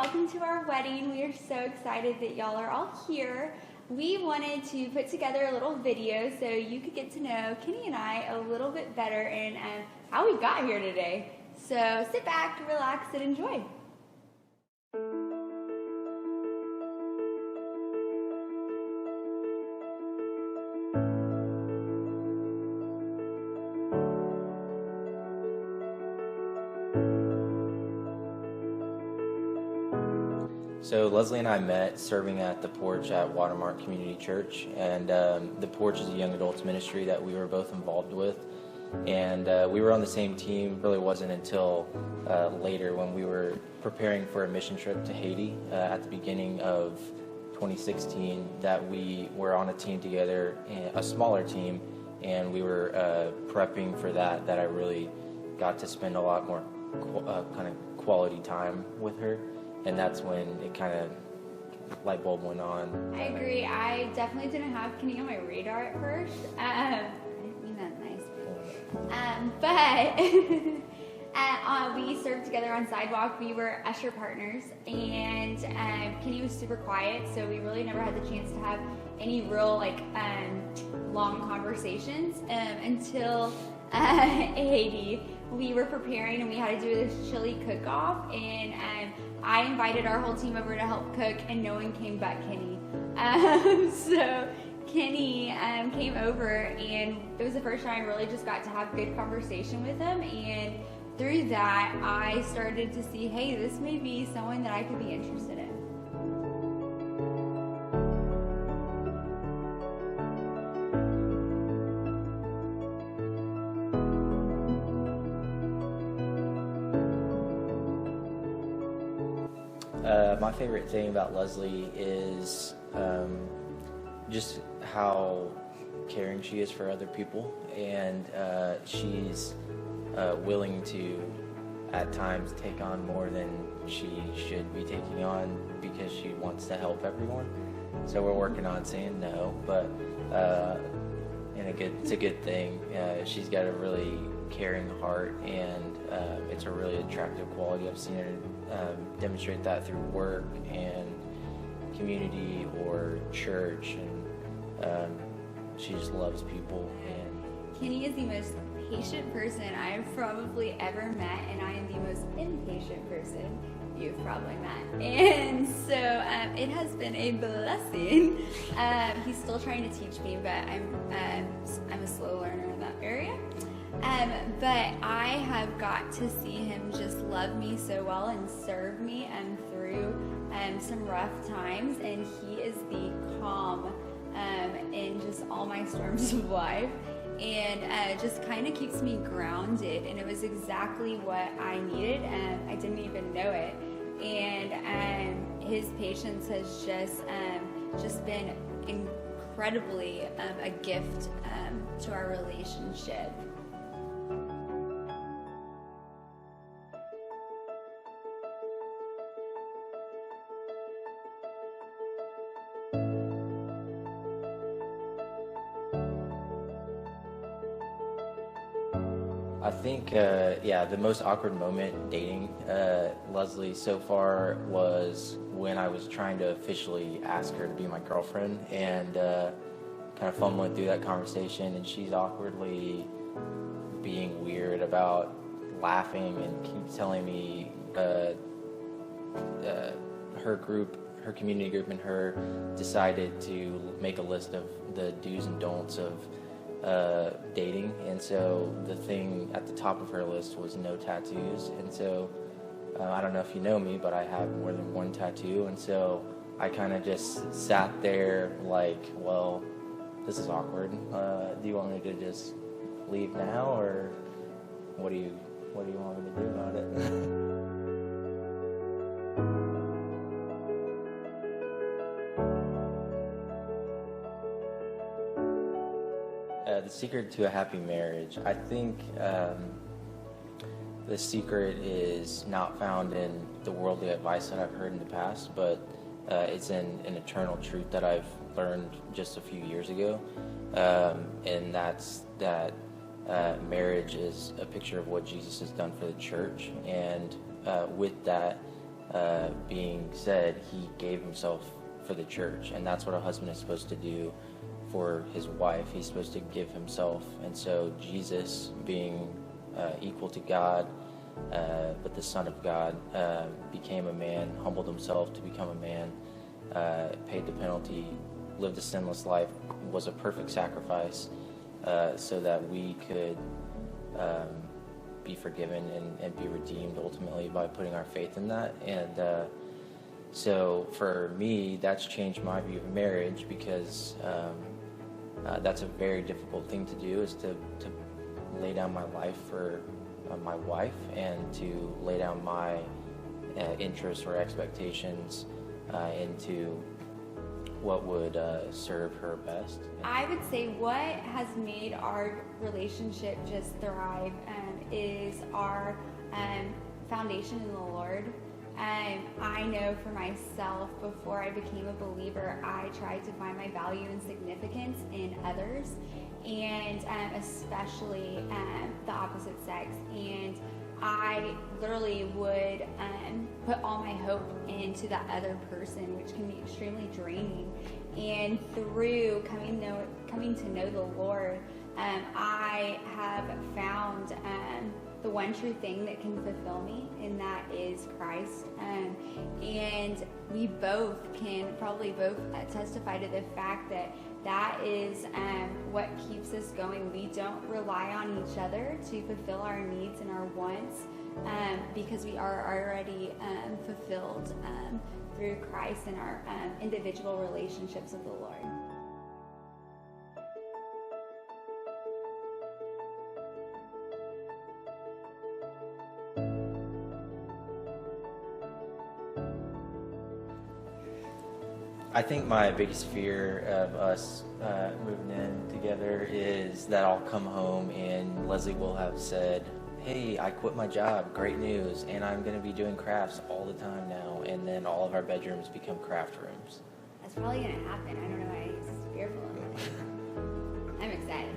welcome to our wedding. We are so excited that y'all are all here. We wanted to put together a little video so you could get to know Kenny and I a little bit better and how we got here today. So sit back, relax, and enjoy. So Leslie and I met serving at the Porch at Watermark Community Church, and the Porch is a young adults ministry that we were both involved with, and we were on the same team. Really wasn't until later when we were preparing for a mission trip to Haiti at the beginning of 2016 that we were on a team together, a smaller team, and we were prepping for that I really got to spend a lot more kind of quality time with her. And that's when it kind of light bulb went on. I agree. I definitely didn't have Kenny on my radar at first. I didn't mean that nice. But we served together on Sidewalk. We were usher partners, and Kenny was super quiet, so we really never had the chance to have any real long conversations until Haiti. We were preparing, and we had to do this chili cook-off, and I invited our whole team over to help cook, and no one came but Kenny. So Kenny came over, and it was the first time I really just got to have good conversation with him, and through that I started to see, hey, this may be someone that I could be interested in. My favorite thing about Leslie is just how caring she is for other people, and she's willing to at times take on more than she should be taking on because she wants to help everyone. So we're working on saying no, but it's a good thing. She's got a really caring heart, and it's a really attractive quality. I've seen her demonstrate that through work and community or church, and she just loves people. And Kenny is the most patient person I have probably ever met, and I am the most impatient person you've probably met. And so it has been a blessing. He's still trying to teach me, but I'm a slow learner in that area. But I have got to see him just love me so well and serve me through some rough times, and he is the calm in just all my storms of life, and just kind of keeps me grounded, and it was exactly what I needed, and I didn't even know it. And his patience has just been incredibly a gift to our relationship. I think, the most awkward moment dating Leslie so far was when I was trying to officially ask her to be my girlfriend, and kind of fumbling through that conversation, and she's awkwardly being weird about laughing and keep telling me her community group and her decided to make a list of the do's and don'ts of dating, and so the thing at the top of her list was no tattoos. And so I don't know if you know me, but I have more than one tattoo, and so I kind of just sat there like, well, this is awkward. Do you want me to just leave now, or what do you want me to do about it? The secret to a happy marriage. I think the secret is not found in the worldly advice that I've heard in the past, but it's in an eternal truth that I've learned just a few years ago, and that's that marriage is a picture of what Jesus has done for the church, and with that, being said, he gave himself for the church, and that's what a husband is supposed to do for his wife. He's supposed to give himself. And so Jesus, being equal to God, but the Son of God, became a man, humbled himself to become a man, paid the penalty, lived a sinless life, was a perfect sacrifice, so that we could be forgiven and be redeemed ultimately by putting our faith in that. And so for me, that's changed my view of marriage, because that's a very difficult thing to do, is to lay down my life for my wife, and to lay down my interests or expectations into what would serve her best. I would say what has made our relationship just thrive is our foundation in the Lord. I know for myself, before I became a believer, I tried to find my value and significance in others, and especially the opposite sex. And I literally would put all my hope into that other person, which can be extremely draining. And through coming to know the Lord, I have found the one true thing that can fulfill me, and that is Christ. And we both can probably testify to the fact that that is what keeps us going. We don't rely on each other to fulfill our needs and our wants, because we are already fulfilled through Christ and our individual relationships with the Lord. I think my biggest fear of us moving in together is that I'll come home and Leslie will have said, "Hey, I quit my job, great news, and I'm going to be doing crafts all the time now," and then all of our bedrooms become craft rooms. That's probably going to happen. I don't know why he's fearful of it. I'm excited.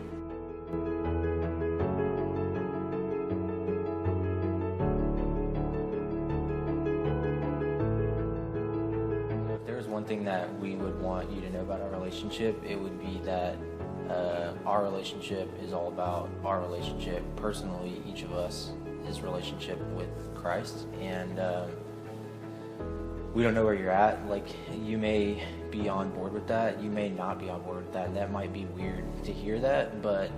One thing that we would want you to know about our relationship, it would be that our relationship is all about our relationship personally, each of us, his relationship with Christ. And we don't know where you're at. Like, you may be on board with that, you may not be on board with that, and that might be weird to hear that, but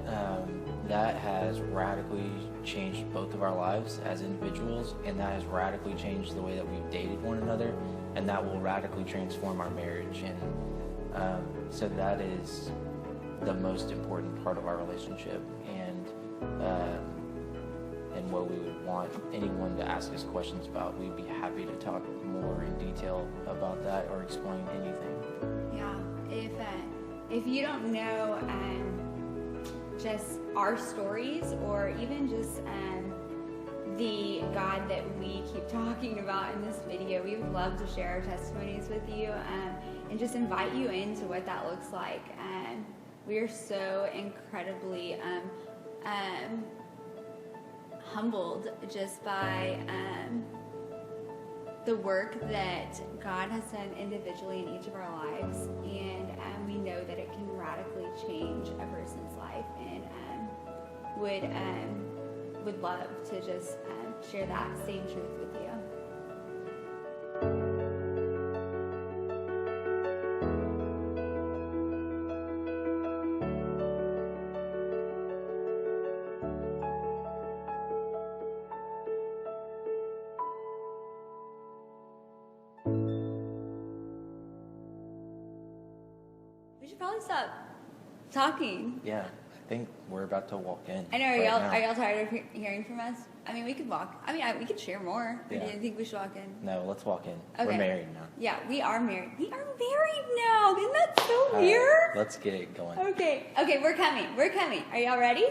that has radically changed both of our lives as individuals, and that has radically changed the way that we've dated one another, and that will radically transform our marriage. And so that is the most important part of our relationship, and what we would want anyone to ask us questions about. We'd be happy to talk more in detail about that or explain anything. Yeah, if you don't know just our stories, or even just the God that we keep talking about in this video, we would love to share our testimonies with you, and just invite you into what that looks like. We are so incredibly humbled just by the work that God has done individually in each of our lives, and we know that it can radically change a person's life, and would love to just share that same truth with you. We should probably stop talking. Yeah, I think we're about to walk in. I know. Are y'all tired of hearing from us? I mean, we could walk. I mean, we could share more. Yeah. Or do you think we should walk in? No, let's walk in. Okay. We're married now. Yeah, we are married. We are married now. Isn't that so All weird? right, let's get it going. Okay, we're coming. Are y'all ready?